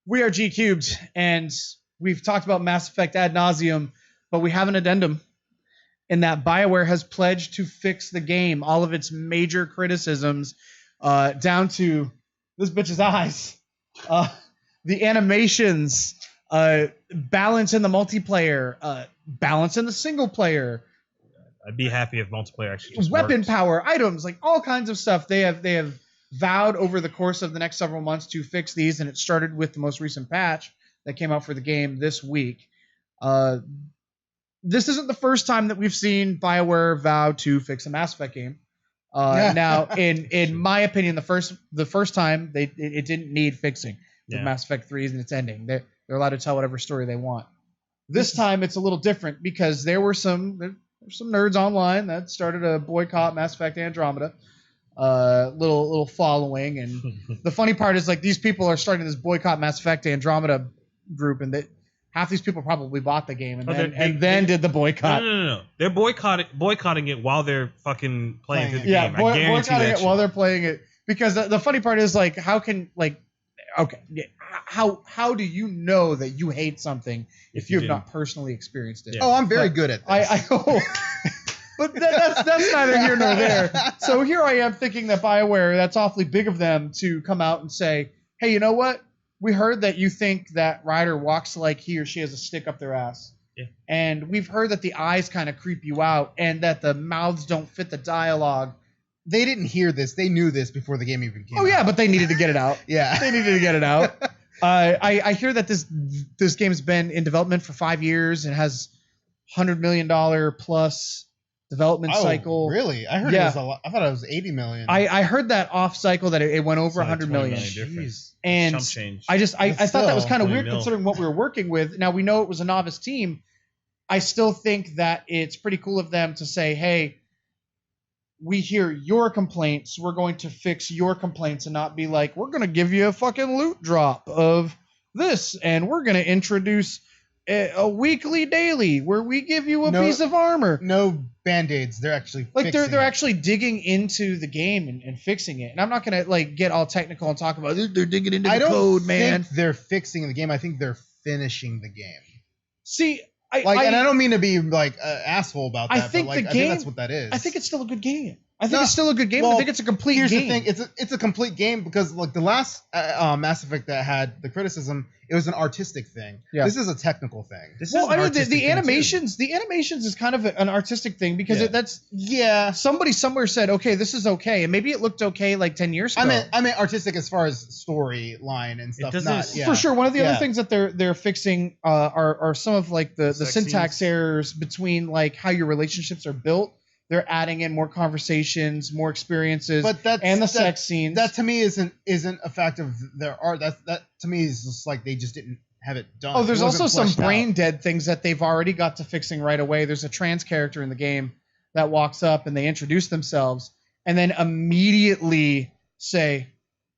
We are G Cubed, and we've talked about Mass Effect ad nauseum, but we have an addendum in that Bioware has pledged to fix the game, all of its major criticisms, down to this bitch's eyes, the animations, balance in the multiplayer, balance in the single player. I'd be happy if multiplayer actually just weapon worked. Power, items, like all kinds of stuff. They have vowed over the course of the next several months to fix these, and it started with the most recent patch that came out for the game this week. This isn't the first time that we've seen BioWare vow to fix a Mass Effect game. Now, in my opinion, the first time it didn't need fixing with Mass Effect 3 and its ending. They're allowed to tell whatever story they want. This time it's a little different because there were some nerds online that started a boycott Mass Effect Andromeda. Little following, and the funny part is like these people are starting this boycott Mass Effect Andromeda group, and that half these people probably bought the game and then did the boycott. No. They're boycotting it while they're fucking playing through the game. I guarantee boycotting that it while they're playing it, because the funny part is like how do you know that you hate something if you have not personally experienced it? Yeah. Oh, I'm very good at this. But that's neither here nor there. So here I am thinking that BioWare, that's awfully big of them to come out and say, hey, you know what? We heard that you think that Ryder walks like he or she has a stick up their ass. Yeah. And we've heard that the eyes kind of creep you out and that the mouths don't fit the dialogue. They didn't hear this. They knew this before the game even came out. Oh, yeah, but they needed to get it out. Yeah. They needed to get it out. I hear that this game's been in development for 5 years and has $100 million plus development cycle. Really? I heard it was a lot. I thought it was 80 million. I heard that off cycle that it went over 100 million. And I thought that was kind of weird considering what we were working with. Now we know it was a novice team. I still think that it's pretty cool of them to say, hey, we hear your complaints, we're going to fix your complaints, and not be like, we're going to give you a fucking loot drop of this, and we're going to introduce a weekly daily where we give you a piece of armor. No band-aids. They're actually like they're actually digging into the game and fixing it. And I'm not gonna like get all technical and talk about they're digging into the code, man. I don't think they're fixing the game. I think they're finishing the game. See, and I don't mean to be like an asshole about that. I think but, like, the game. I think that's what that is. I think it's still a good game. I think it's still a good game. Well, I think it's a complete game. Here's the thing: it's a complete game because like the last Mass Effect that had the criticism, it was an artistic thing. Yeah. This is a technical thing. The animations is kind of an artistic thing because somebody somewhere said, okay, this is okay, and maybe it looked okay like 10 years ago. I meant artistic as far as storyline and stuff. For sure. One of the other things that they're fixing are some of like the syntax errors between like how your relationships are built. They're adding in more conversations, more experiences, and the sex scenes. That to me isn't a fact of their art. That to me is just like they just didn't have it done. Oh, there's also some brain dead things that they've already got to fixing right away. There's a trans character in the game that walks up and they introduce themselves and then immediately say,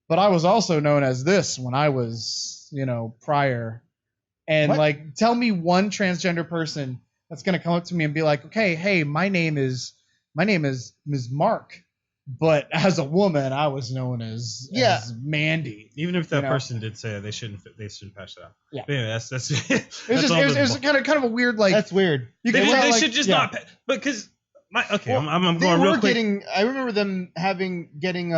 "But I was also known as this when I was, prior." And like, tell me one transgender person that's gonna come up to me and be like, "Okay, hey, my name is Ms. Mark, but as a woman, I was known as Mandy." Even if that person did say that, they shouldn't patch that out. Yeah. But anyway, that's it was kind of a weird like. That's weird. They should just not. Because I'm going real quick. I remember them getting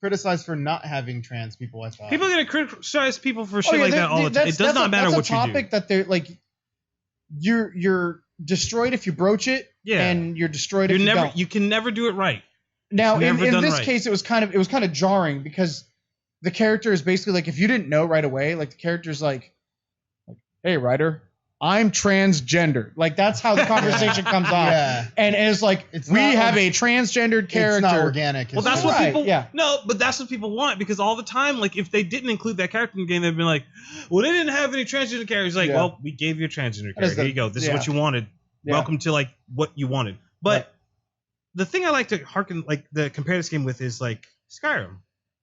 criticized for not having trans people. I thought people are gonna criticize people for shit like that all the time. It does not matter what you do. That's a topic that they're like. You're destroyed if you broach it, and you're destroyed if you don't. You can never do it right. Now, in this case, it was kind of jarring because the character is basically like, if you didn't know right away, like the character's like, "Hey, Ryder, I'm transgender." Like that's how the conversation comes off. Yeah. And it's like we have a transgendered character. It's not organic. Well, that's what people. Yeah. No, but that's what people want because all the time, like if they didn't include that character in the game, they'd been like, "Well, they didn't have any transgender characters." Like, well, we gave you a transgender character. Here you go. This is what you wanted. Yeah. Welcome to like what you wanted. But the thing I like to compare this game with is like Skyrim.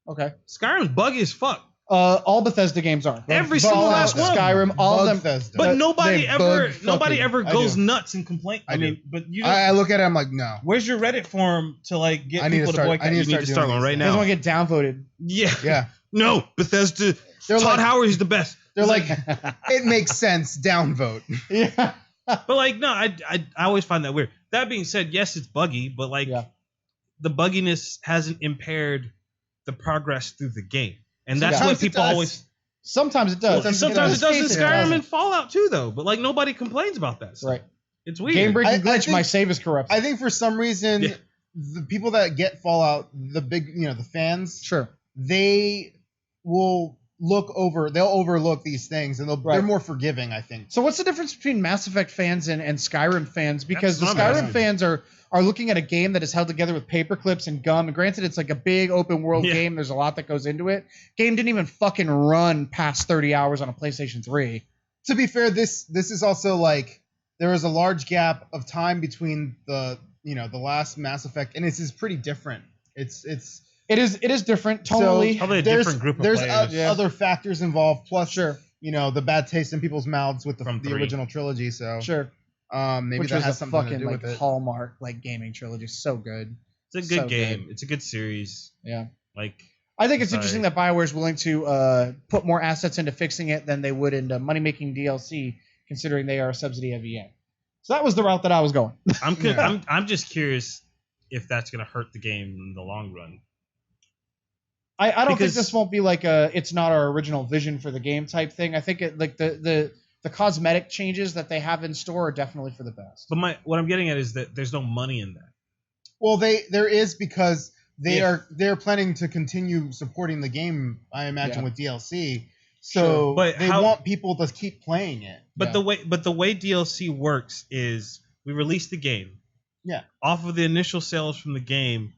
Okay. Skyrim's buggy as fuck. All Bethesda games are. Every single last one. Skyrim, all of them. Bethesda. But nobody ever goes nuts and complain. I look at it, I'm like, no. Where's your Reddit forum to like get people to boycott? I need to start one right now. You guys want to get downvoted. Yeah. No, Bethesda. Todd Howard is the best. They're like, it makes sense. Downvote. Yeah. But like, no, I always find that weird. That being said, yes, it's buggy, but like, the bugginess hasn't impaired the progress through the game, and that's what people always. Sometimes it does. Sometimes it does in Skyrim and Fallout too, though. But like, nobody complains about that stuff. Right. It's weird. Game breaking glitch. My save is corrupt. I think for some reason, the people that get Fallout, the big, the fans, they will they'll overlook these things, and they're more forgiving, I think. So what's the difference between Mass Effect fans and Skyrim fans? Because the Skyrim fans are looking at a game that is held together with paper clips and gum. And granted, it's like a big open world game. There's a lot that goes into it. Game didn't even fucking run past 30 hours on a PlayStation 3. To be fair, this is also like there was a large gap of time between the last Mass Effect, and this is pretty different. It is different tonally. So probably a different group of players. There's other factors involved, plus the bad taste in people's mouths with the original trilogy. So maybe which that has a something fucking to do with it. Hallmark game trilogy. So good. It's a good game. It's a good series. Yeah. Like, I think it's interesting that BioWare is willing to put more assets into fixing it than they would into money-making DLC, considering they are a subsidy of EA. So that was the route that I was going. I'm just curious if that's going to hurt the game in the long run. I don't think this won't be like it's not our original vision for the game type thing. I think the cosmetic changes that they have in store are definitely for the best. But what I'm getting at is that there's no money in that. Well, there is, because they're planning to continue supporting the game, I imagine, with DLC. So but they want people to keep playing it. But the way DLC works is we release the game. Yeah. Off of the initial sales from the game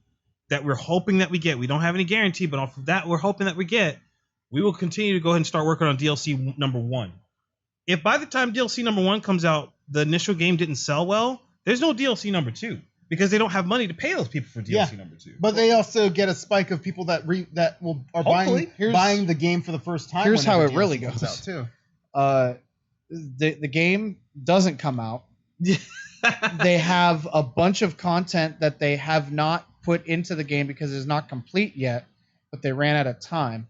that we're hoping that we get. We don't have any guarantee, but off of that we're hoping that we get. We will continue to go ahead and start working on DLC number 1. If by the time DLC number 1 comes out, the initial game didn't sell well, there's no DLC number 2. Because they don't have money to pay those people for DLC number 2. But they also get a spike of people that are buying the game for the first time. Here's how it really goes out too. The game doesn't come out. They have a bunch of content that they have not put into the game because it's not complete yet, but they ran out of time.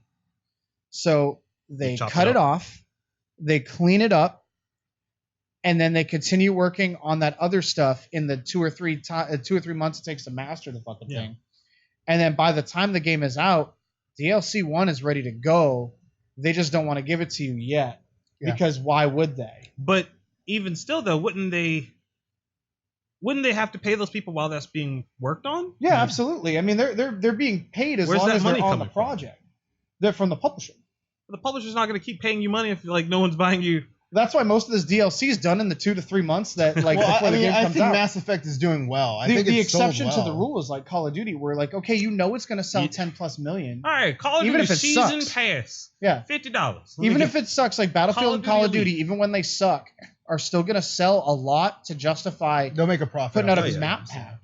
So they cut it off, they clean it up, and then they continue working on that other stuff in the 2 or 3 months it takes to master the fucking thing. And then by the time the game is out, DLC 1 is ready to go. They just don't want to give it to you yet because why would they? But even still, though, wouldn't they have to pay those people while that's being worked on? Yeah, absolutely. I mean, they're being paid as long as they're on the project. They're from the publisher. The publisher's not going to keep paying you money if no one's buying you. That's why most of this DLC is done in the 2 to 3 months that before the game comes out. I think Mass Effect is doing well. I think the exception to the rule is like Call of Duty, where like, okay, it's going to sell 10+ million. All right, Call of Duty season pass. Yeah, $50. Even if it sucks, like Battlefield and Call of Duty, even when they suck, are still going to sell a lot to justify. They'll make a profit. Putting out of his map pack.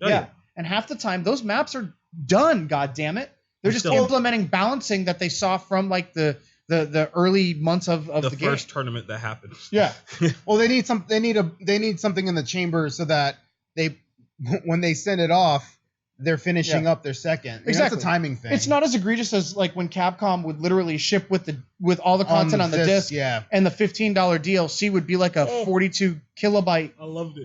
And half the time those maps are done. God damn it, they're just implementing balancing that they saw from like the early months of the game. First tournament that happened. Yeah. Well, they need something in the chamber so that when they send it off, they're finishing up their second. Exactly. That's a timing thing. It's not as egregious as like when Capcom would literally ship with all the content on the disc, and the $15 DLC would be like a 42 kilobyte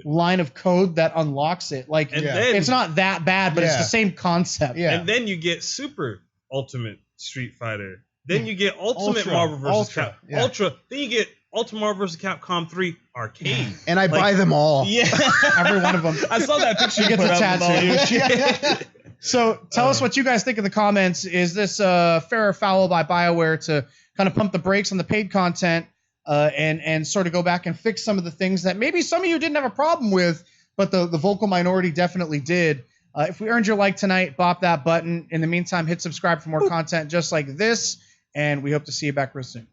line of code that unlocks it. Like, then, it's not that bad, but it's the same concept. Yeah. And then you get Super Ultimate Street Fighter. Then you get Ultimate Marvel vs. Capcom. Ultra. Then you get Ultimate Marvel vs. Capcom 3 Arcade. And I buy them all. Yeah. Every one of them. I saw that picture. She gets a tattoo. So tell us what you guys think in the comments. Is this fair or foul by BioWare to kind of pump the brakes on the paid content and sort of go back and fix some of the things that maybe some of you didn't have a problem with, but the vocal minority definitely did? If we earned your like tonight, bop that button. In the meantime, hit subscribe for more content just like this. And we hope to see you back real soon.